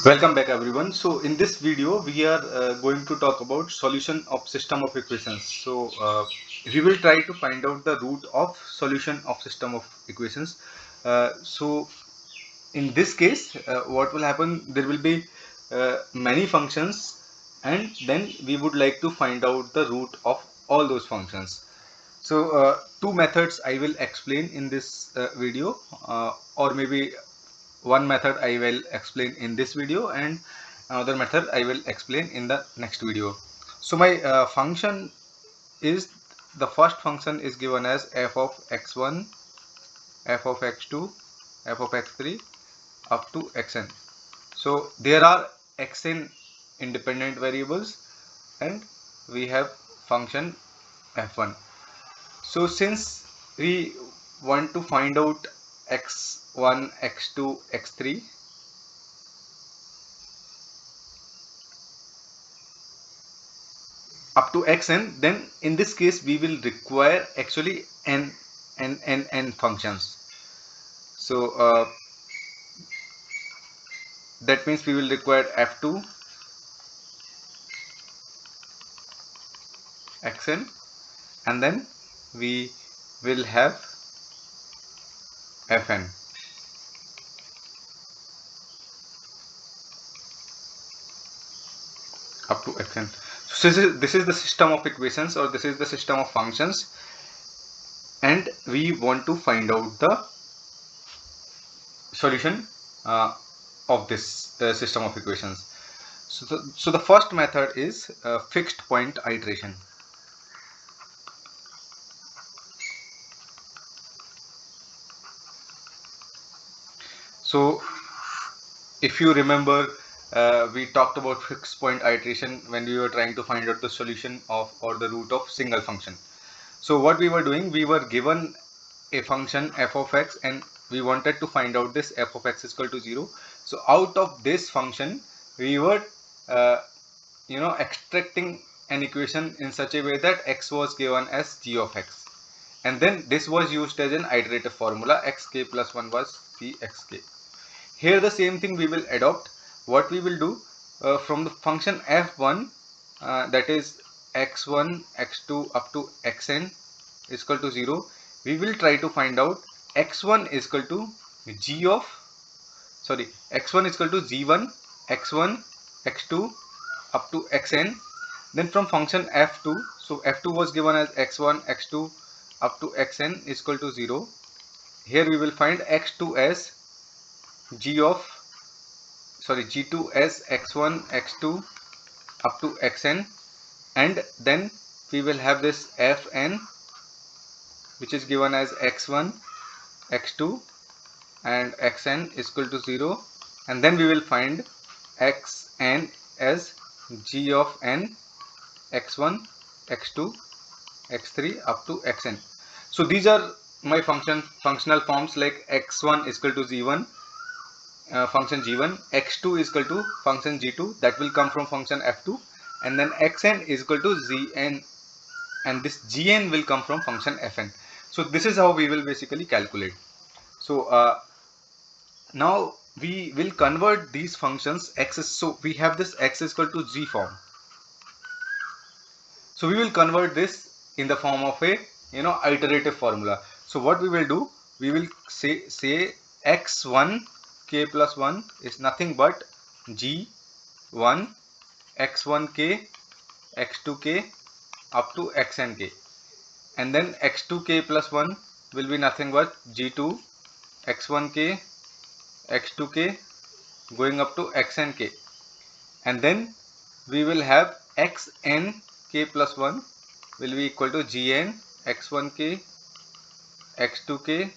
Welcome back everyone. So in this video we are going to talk about solution of system of equations. We will try to find out the root of solution of system of equations. So in this case what will happen, there will be many functions, and then we would like to find out the root of all those functions. Two methods I will explain in this video, or maybe one method I will explain in this video and another method I will explain in the next video. So my function is, the first function is given as f of x1, f of x2, f of x3 up to xn. So there are xn independent variables and we have function f1. So since we want to find out x1, x2, x3, up to xn, then in this case we will require actually n functions. So that means we will require f2 xn, and then we will have fn up to xn. So this is the system of equations, or this is the system of functions, and we want to find out the solution of this system of equations. So the first method is fixed point iteration. So if you remember, we talked about fixed point iteration when we were trying to find out the solution of, or the root of, single function. So what we were doing, we were given a function f of x and we wanted to find out this f of x is equal to 0. So out of this function we were uh, extracting an equation in such a way that x was given as g of x, and then this was used as an iterative formula, xk plus 1 was cxk. Here the same thing we will adopt. What we will do, from the function f1, that is x1, x2 up to xn is equal to 0, we will try to find out x1 is equal to x1 is equal to g1, x1, x2 up to xn. Then from function f2, so f2 was given as x1, x2 up to xn is equal to 0. Here we will find x2 as g2 as x1, x2 up to xn, and then we will have this fn, which is given as x1, x2 and xn is equal to 0, and then we will find xn as g of n, x1, x2, x3 up to xn. So these are my functional forms, like x1 is equal to g1, function g1, x2 is equal to function g2, that will come from function f2, and then xn is equal to zn, and this gn will come from function fn. So this is how we will basically calculate. So now we will convert these functions x, so we have this x is equal to g form. So we will convert this in the form of a iterative formula. So what we will do, we will say x1 k plus 1 is nothing but g1 x1k x2k up to xnk, and then x2k plus 1 will be nothing but g2 x1k x2k going up to xnk, and then we will have xn k plus 1 will be equal to gn x1k x2k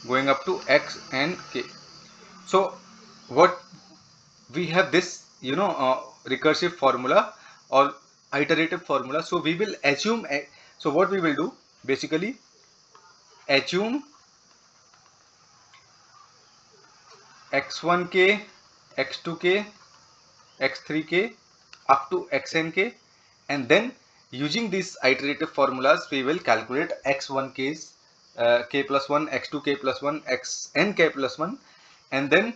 going up to xnk. So what we have this recursive formula or iterative formula. So we will assume so what we will do, basically assume x1k x2k x3k up to xnk, and then using these iterative formulas we will calculate x1k's k plus 1, x2k plus 1, xnk plus 1, and then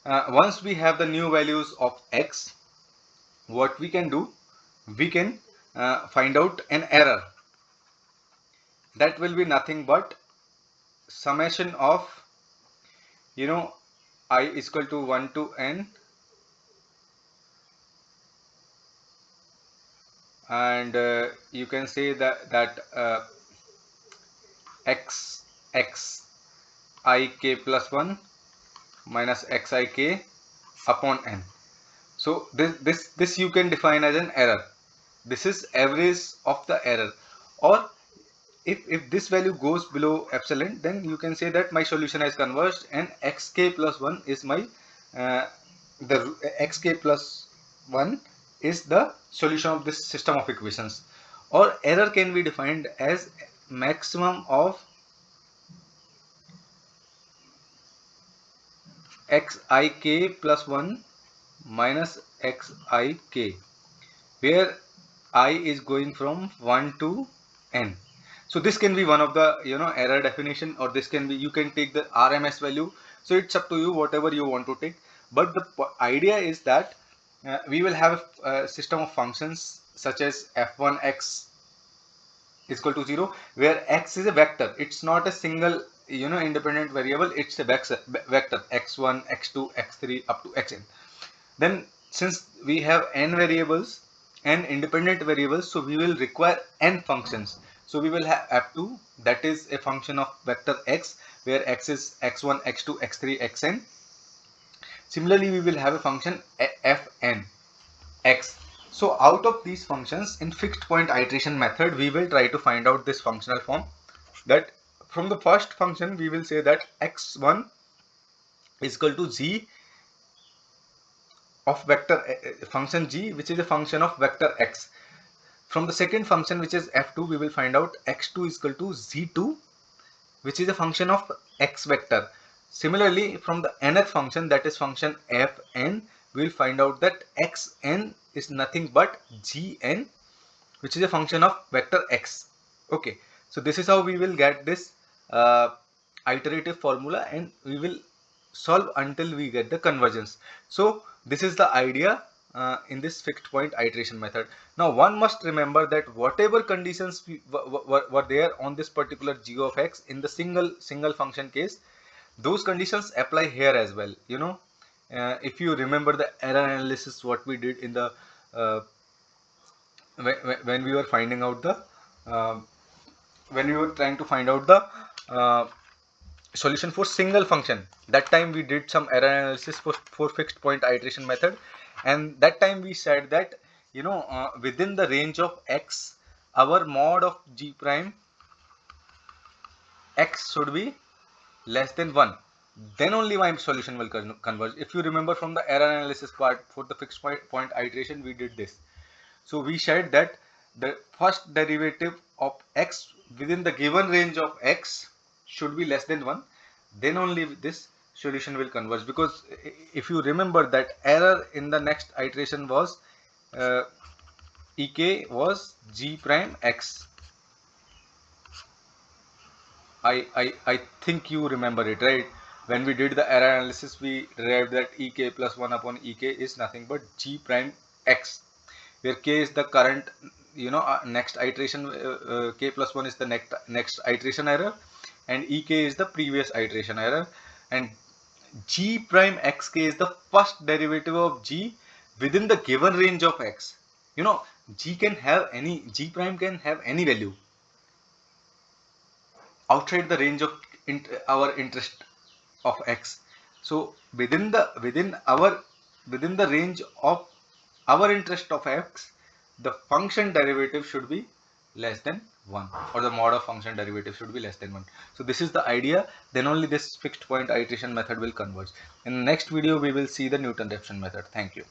Once we have the new values of x, what we can do, we can find out an error. That will be nothing but summation of, I is equal to 1 to n, and you can say that x I k plus 1 minus x I k upon n. So this you can define as an error. This is average of the error. Or if this value goes below epsilon, then you can say that my solution has converged and xk plus 1 is my the xk plus 1 is the solution of this system of equations. Or error can be defined as maximum of xik plus 1 minus xik, where I is going from 1 to n. So this can be one of the error definition, or this can be, you can take the RMS value. So it's up to you, whatever you want to take. But the idea is that we will have a system of functions such as f1x is equal to 0, where x is a vector. It's not a single independent variable, it's a vector x1, x2, x3 up to xn. Then since we have n variables and independent variables, so we will require n functions. So we will have f2, that is a function of vector x, where x is x1, x2, x3, xn. Similarly, we will have a function fn x. So out of these functions, in fixed point iteration method, we will try to find out this functional form. That from the first function, we will say that x1 is equal to g of vector function g, which is a function of vector x. From the second function, which is f2, we will find out x2 is equal to z2, which is a function of x vector. Similarly, from the nth function, that is function fn, we will find out that xn is nothing but gn, which is a function of vector x. Okay, so this is how we will get this iterative formula, and we will solve until we get the convergence. So this is the idea in this fixed point iteration method. Now one must remember that whatever conditions were there on this particular g of x in the single function case, those conditions apply here as well. If you remember the error analysis what we did in the when we were finding out the when we were trying to find out the solution for single function, that time we did some error analysis for fixed point iteration method, and that time we said that within the range of x, our mod of g prime x should be less than 1, then only my solution will converge. If you remember from the error analysis part for the fixed point iteration, we did this. So we said that the first derivative of x within the given range of x should be less than 1, then only this solution will converge. Because if you remember that error in the next iteration was ek was g prime x. I think you remember it, right? When we did the error analysis, we derived that ek plus 1 upon ek is nothing but g prime x, where k is the current next iteration, k plus 1 is the next iteration error, and ek is the previous iteration error, and g prime xk is the first derivative of g within the given range of x. G prime can have any value outside the range of our interest of x. So within the range of our interest of x, the function derivative should be less than 1, or the mod of function derivative should be less than 1. So this is the idea. Then only this fixed point iteration method will converge. In the next video, we will see the Newton-Raphson method. Thank you.